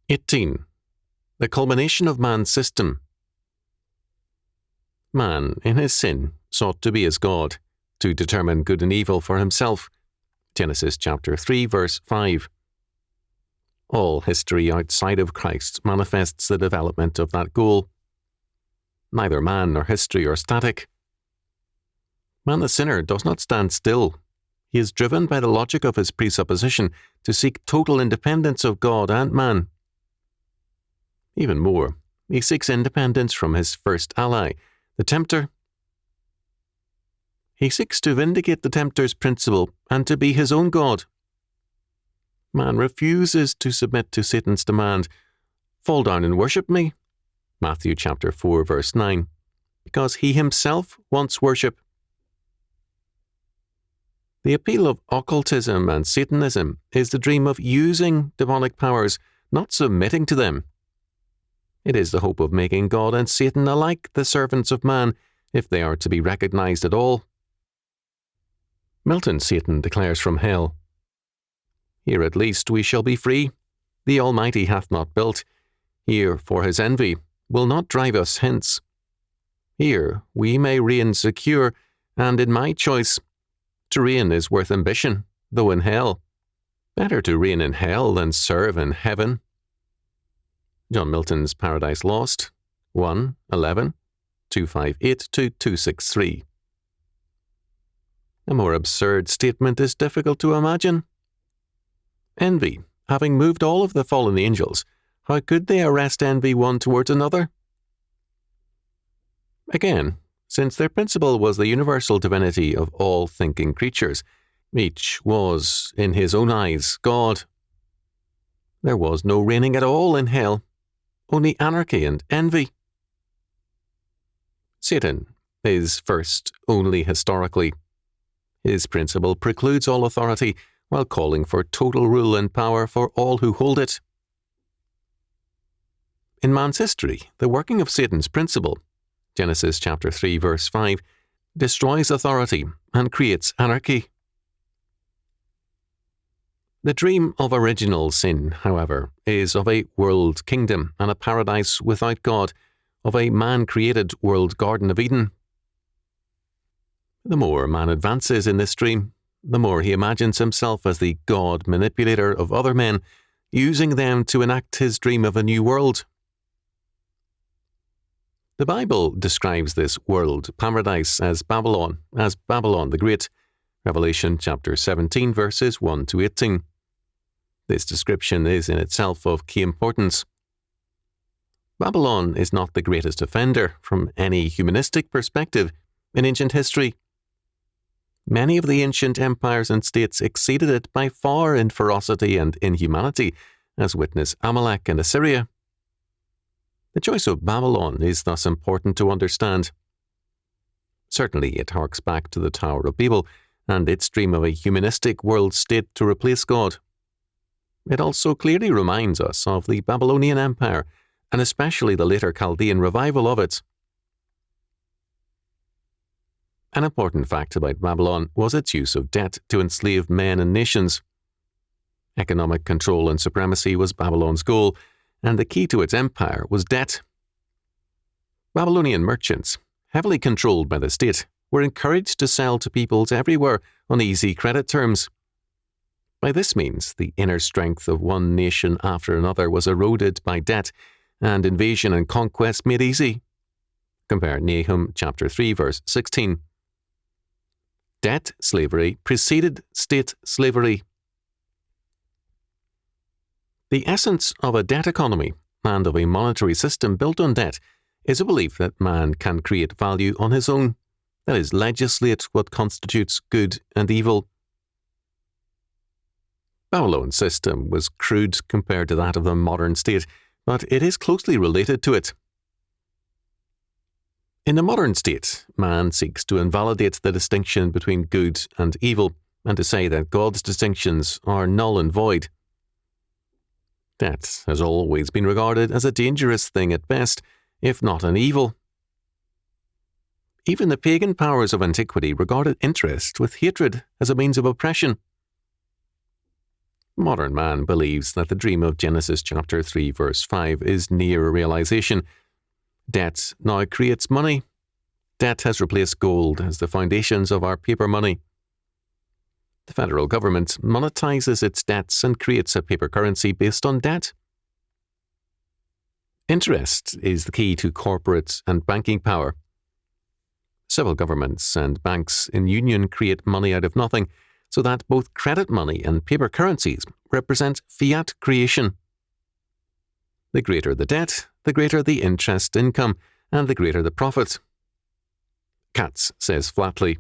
18. The culmination of man's system. Man, in his sin, sought to be as God, to determine good and evil for himself. Genesis chapter 3, verse 5. All history outside of Christ manifests the development of that goal. Neither man nor history are static. Man the sinner does not stand still. He is driven by the logic of his presupposition to seek total independence of God and man. Even more, he seeks independence from his first ally, the tempter. He seeks to vindicate the tempter's principle and to be his own God. Man refuses to submit to Satan's demand, "Fall down and worship me," Matthew chapter 4, verse 9, because he himself wants worship. The appeal of occultism and Satanism is the dream of using demonic powers, not submitting to them. It is the hope of making God and Satan alike the servants of man, if they are to be recognized at all. Milton's Satan declares from hell, "Here at least we shall be free. The Almighty hath not built. Here, for his envy, will not drive us hence. Here we may reign secure, and in my choice, to reign is worth ambition, though in hell. Better to reign in hell than serve in heaven." John Milton's Paradise Lost, 1:11, 258-263. A more absurd statement is difficult to imagine. Envy, having moved all of the fallen angels, how could they arrest envy one towards another? Again, since their principle was the universal divinity of all thinking creatures, each was, in his own eyes, God. There was no reigning at all in hell, only anarchy and envy. Satan is first only historically. His principle precludes all authority while calling for total rule and power for all who hold it. In man's history, the working of Satan's principle, Genesis chapter 3, verse 5, destroys authority and creates anarchy. The dream of original sin, however, is of a world kingdom and a paradise without God, of a man-created world Garden of Eden. The more man advances in this dream, the more he imagines himself as the God manipulator of other men, using them to enact his dream of a new world. The Bible describes this world paradise as Babylon the Great, Revelation chapter 17, verses 1-18. This description is in itself of key importance. Babylon is not the greatest offender from any humanistic perspective in ancient history. Many of the ancient empires and states exceeded it by far in ferocity and inhumanity, as witness Amalek and Assyria. The choice of Babylon is thus important to understand. Certainly it harks back to the Tower of Babel and its dream of a humanistic world state to replace God. It also clearly reminds us of the Babylonian Empire, and especially the later Chaldean revival of it. An important fact about Babylon was its use of debt to enslave men and nations. Economic control and supremacy was Babylon's goal, and the key to its empire was debt. Babylonian merchants, heavily controlled by the state, were encouraged to sell to peoples everywhere on easy credit terms. By this means, the inner strength of one nation after another was eroded by debt, and invasion and conquest made easy. Compare Nahum chapter 3, verse 16. Debt slavery preceded state slavery. The essence of a debt economy and of a monetary system built on debt is a belief that man can create value on his own, that is, legislate what constitutes good and evil. Babylon's system was crude compared to that of the modern state, but it is closely related to it. In the modern state, man seeks to invalidate the distinction between good and evil, and to say that God's distinctions are null and void. Debt has always been regarded as a dangerous thing at best, if not an evil. Even the pagan powers of antiquity regarded interest with hatred as a means of oppression. Modern man believes that the dream of Genesis chapter 3 verse 5 is near realization. Debt now creates money. Debt has replaced gold as the foundations of our paper money. The federal government monetizes its debts and creates a paper currency based on debt. Interest is the key to corporate and banking power. Civil governments and banks in union create money out of nothing, so that both credit money and paper currencies represent fiat creation. The greater the debt, the greater the interest income, and the greater the profit. Katz says flatly,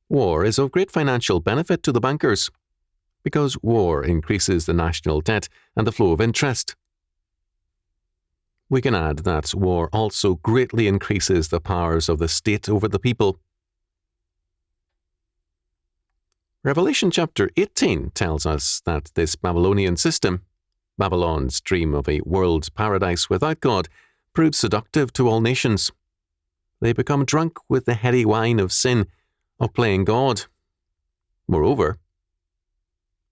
war is of great financial benefit to the bankers, because war increases the national debt and the flow of interest. We can add that war also greatly increases the powers of the state over the people. Revelation chapter 18 tells us that this Babylonian system, Babylon's dream of a world paradise without God, proves seductive to all nations. They become drunk with the heady wine of sin, of playing God. Moreover,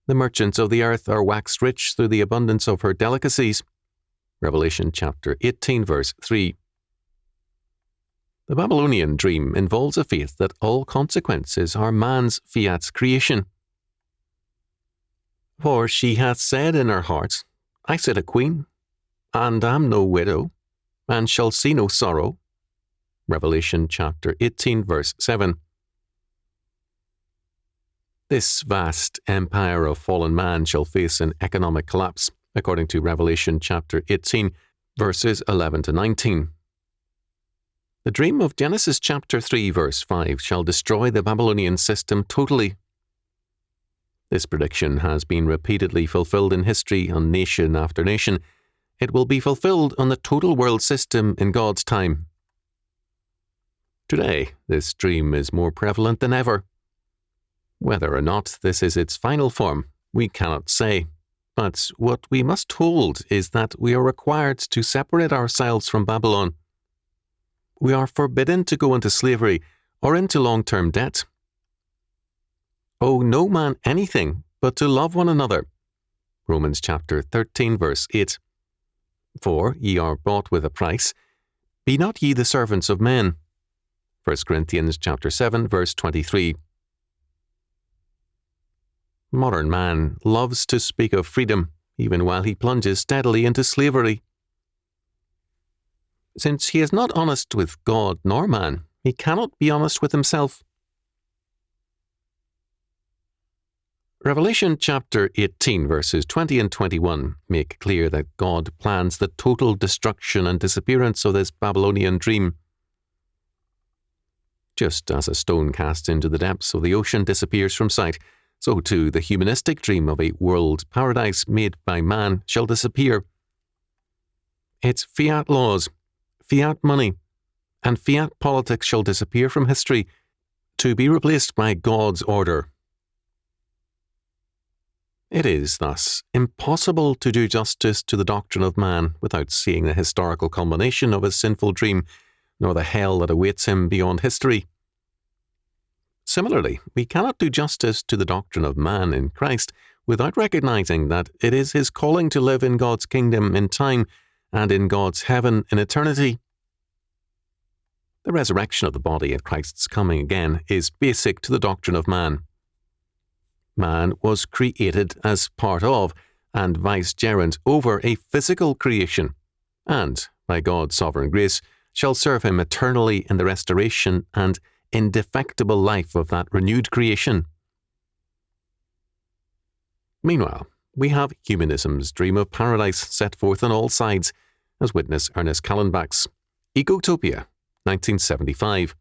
the merchants of the earth are waxed rich through the abundance of her delicacies. Revelation chapter 18 verse 3. The Babylonian dream involves a faith that all consequences are man's fiat creation. For she hath said in her heart, I sit a queen, and am no widow, and shall see no sorrow. Revelation chapter 18 verse 7. This vast empire of fallen man shall face an economic collapse, according to Revelation chapter 18 verses 11 to 19. The dream of Genesis chapter 3 verse 5 shall destroy the Babylonian system totally. This prediction has been repeatedly fulfilled in history on nation after nation. It will be fulfilled on the total world system in God's time. Today, this dream is more prevalent than ever. Whether or not this is its final form, we cannot say. But what we must hold is that we are required to separate ourselves from Babylon. We are forbidden to go into slavery or into long-term debt. Owe no man anything but to love one another. Romans chapter 13 verse 8. For ye are bought with a price. Be not ye the servants of men. 1 Corinthians chapter 7 verse 23. Modern man loves to speak of freedom, even while he plunges steadily into slavery. Since he is not honest with God nor man, he cannot be honest with himself. Revelation chapter 18 verses 20 and 21 make clear that God plans the total destruction and disappearance of this Babylonian dream. Just as a stone cast into the depths of the ocean disappears from sight, so too the humanistic dream of a world paradise made by man shall disappear. Its fiat laws, fiat money, and fiat politics shall disappear from history, to be replaced by God's order. It is, thus, impossible to do justice to the doctrine of man without seeing the historical culmination of his sinful dream, nor the hell that awaits him beyond history. Similarly, we cannot do justice to the doctrine of man in Christ without recognizing that it is his calling to live in God's kingdom in time and in God's heaven in eternity. The resurrection of the body at Christ's coming again is basic to the doctrine of man. Man was created as part of and vicegerent over a physical creation, and, by God's sovereign grace, shall serve him eternally in the restoration and indefectible life of that renewed creation. Meanwhile, we have humanism's dream of paradise set forth on all sides, as witness Ernest Callenbach's Ecotopia, 1975.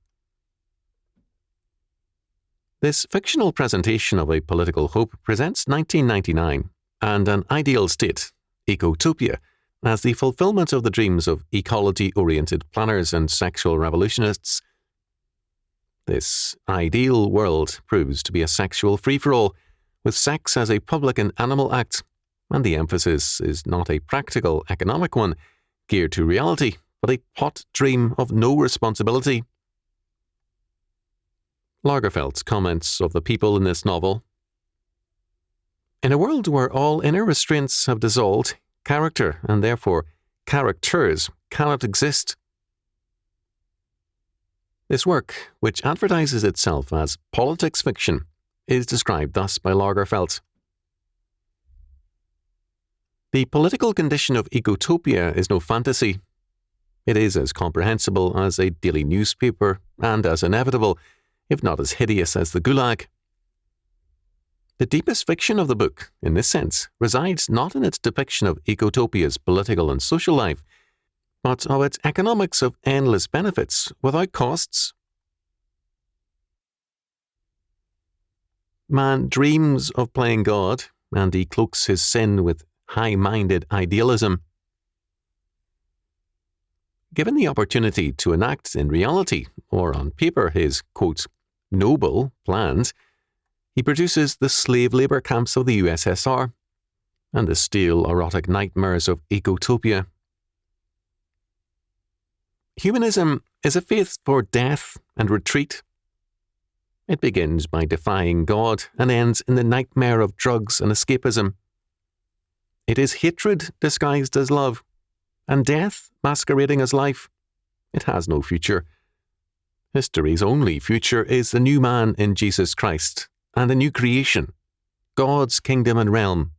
This fictional presentation of a political hope presents 1999 and an ideal state, Ecotopia, as the fulfillment of the dreams of ecology-oriented planners and sexual revolutionists. This ideal world proves to be a sexual free-for-all, with sex as a public and animal act, and the emphasis is not a practical economic one, geared to reality, but a hot dream of no responsibility. Lagerfeld's comments of the people in this novel: In a world where all inner restraints have dissolved, character, and therefore characters, cannot exist. This work, which advertises itself as politics fiction, is described thus by Lagerfeld. The political condition of ecotopia is no fantasy. It is as comprehensible as a daily newspaper and as inevitable, if not as hideous as the Gulag. The deepest fiction of the book, in this sense, resides not in its depiction of ecotopia's political and social life, but of its economics of endless benefits without costs. Man dreams of playing God, and he cloaks his sin with high-minded idealism. Given the opportunity to enact in reality, or on paper, his, quote, noble plans, he produces the slave labour camps of the USSR and the stale, erotic nightmares of ecotopia. Humanism is a faith for death and retreat. It begins by defying God and ends in the nightmare of drugs and escapism. It is hatred disguised as love, and death masquerading as life. It has no future. History's only future is the new man in Jesus Christ, and a new creation, God's kingdom and realm